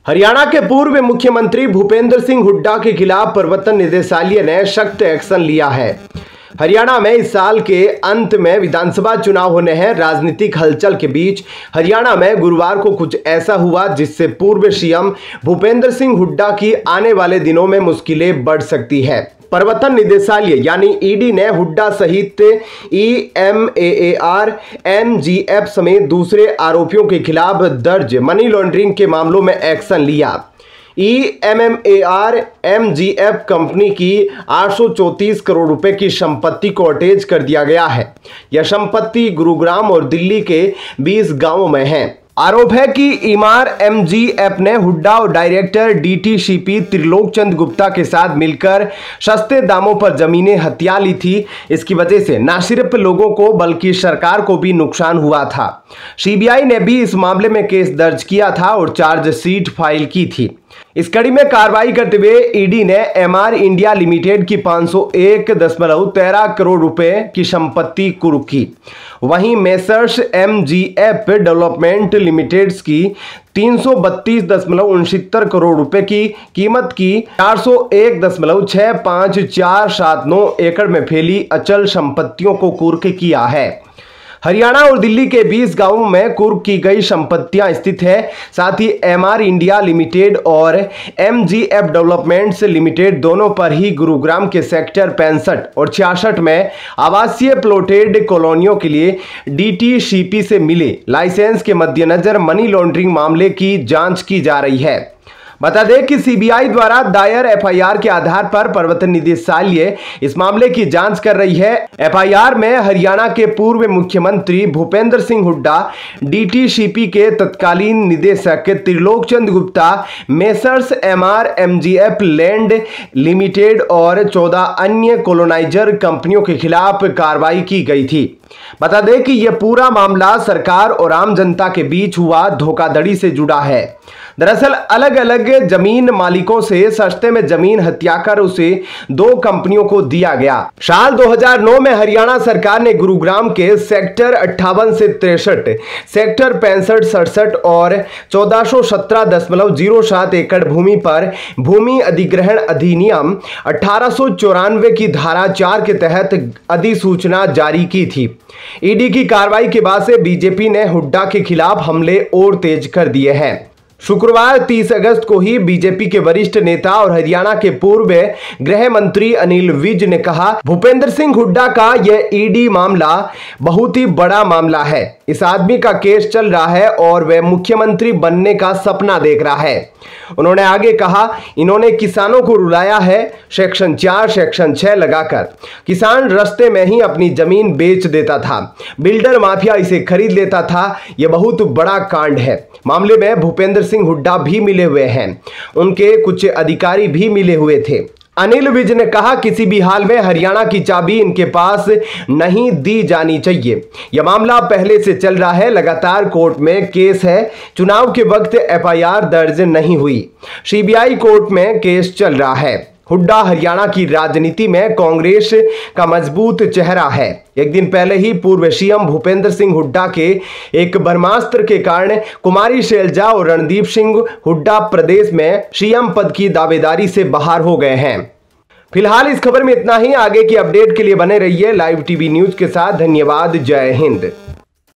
हरियाणा के पूर्व मुख्यमंत्री भूपेंद्र सिंह हुड्डा के खिलाफ प्रवर्तन निदेशालय ने सख्त एक्शन लिया है। हरियाणा में इस साल के अंत में विधानसभा चुनाव होने हैं। राजनीतिक हलचल के बीच हरियाणा में गुरुवार को कुछ ऐसा हुआ जिससे पूर्व सीएम भूपेंद्र सिंह हुड्डा की आने वाले दिनों में मुश्किलें बढ़ सकती है। प्रवर्तन निदेशालय यानी ईडी ने हुड्डा सहित EMAAR, MGF समेत दूसरे आरोपियों के खिलाफ दर्ज मनी लॉन्ड्रिंग के मामलों में एक्शन लिया। EMAAR MGF कंपनी की 834 करोड़ रुपए की संपत्ति को अटैच कर दिया गया है। यह संपत्ति गुरुग्राम और दिल्ली के 20 गांवों में है। आरोप है कि EMAAR MGF ने हुड्डा और डायरेक्टर DTCP त्रिलोक चंद गुप्ता के साथ मिलकर सस्ते दामों पर जमीनें हथिया ली थी। इसकी वजह से न सिर्फ लोगों को बल्कि सरकार को भी नुकसान हुआ था। CBI ने भी इस मामले में केस दर्ज किया था और चार्जशीट फाइल की थी। इस कड़ी में कार्रवाई करते हुए ईडी ने MR इंडिया लिमिटेड की 501.13 करोड़ रुपए की संपत्ति कुर्क की। वहीं मेसर्स MGF डेवलपमेंट लिमिटेड की 332.69 करोड़ रुपए की कीमत की 401.65479 एकड़ में फैली अचल संपत्तियों को कुर्क किया है। हरियाणा और दिल्ली के 20 गांवों में कुर्क की गई संपत्तियां स्थित है। साथ ही MR इंडिया लिमिटेड और MGF डेवलपमेंट्स लिमिटेड दोनों पर ही गुरुग्राम के सेक्टर 65 और 66 में आवासीय प्लॉटेड कॉलोनियों के लिए DTCP से मिले लाइसेंस के मद्देनजर मनी लॉन्ड्रिंग मामले की जांच की जा रही है। बता दें कि CBI द्वारा दायर FIR के आधार पर प्रवर्तन निदेशालय इस मामले की जांच कर रही है। FIR में हरियाणा के पूर्व मुख्यमंत्री भूपेंद्र सिंह हुड्डा, DTCP के तत्कालीन निदेशक Trilok Chand Gupta, messrs MR MGF land limited और 14 अन्य कॉलोनाइजर कंपनियों के खिलाफ कार्रवाई की गई थी। बता दें कि यह पूरा मामला सरकार और आम जनता के बीच हुआ धोखाधड़ी से जुड़ा है। दरअसल अलग अलग जमीन मालिकों से सस्ते में जमीन हथियाकर उसे 2 कंपनियों को दिया गया। साल 2009 में हरियाणा सरकार ने गुरुग्राम के सेक्टर 58 से 63, सेक्टर 65, 67 और 1417.07 एकड़ भूमि पर भूमि अधिग्रहण अधिनियम 1894 की धारा 4 के तहत अधिसूचना जारी की थी। ईडी की कार्रवाई के बाद से बीजेपी ने हुड्डा के खिलाफ हमले और तेज कर दिए हैं। शुक्रवार 30 अगस्त को ही बीजेपी के वरिष्ठ नेता और हरियाणा के पूर्व गृह मंत्री अनिल विज ने कहा, भूपेंद्र सिंह हुड्डा का यह ईडी मामला बहुत ही बड़ा मामला है। इस आदमी का केस चल रहा है और वह मुख्यमंत्री बनने का सपना देख रहा है। उन्होंने आगे कहा, इन्होंने किसानों को रुलाया है सेक्शन 4, सेक्शन 6 लगाकर। किसान रास्ते में ही अपनी जमीन बेच देता था, बिल्डर माफिया इसे खरीद लेता था। यह बहुत बड़ा कांड है। मामले में भूपेंद्र सिंह हुड्डा भी मिले हुए हैं, उनके कुछ अधिकारी भी मिले हुए थे। अनिल विज ने कहा, किसी भी हाल में हरियाणा की चाबी इनके पास नहीं दी जानी चाहिए। यह मामला पहले से चल रहा है, लगातार कोर्ट में केस है। चुनाव के वक्त FIR दर्ज नहीं हुई, CBI कोर्ट में केस चल रहा है। हुड्डा हरियाणा की राजनीति में कांग्रेस का मजबूत चेहरा है। एक दिन पहले ही पूर्व सीएम भूपेंद्र सिंह हुड्डा के एक ब्रह्मास्त्र के कारण कुमारी शैलजा और रणदीप सिंह हुड्डा प्रदेश में सीएम पद की दावेदारी से बाहर हो गए हैं। फिलहाल इस खबर में इतना ही। आगे की अपडेट के लिए बने रहिए लाइव टीवी न्यूज के साथ। धन्यवाद। जय हिंद।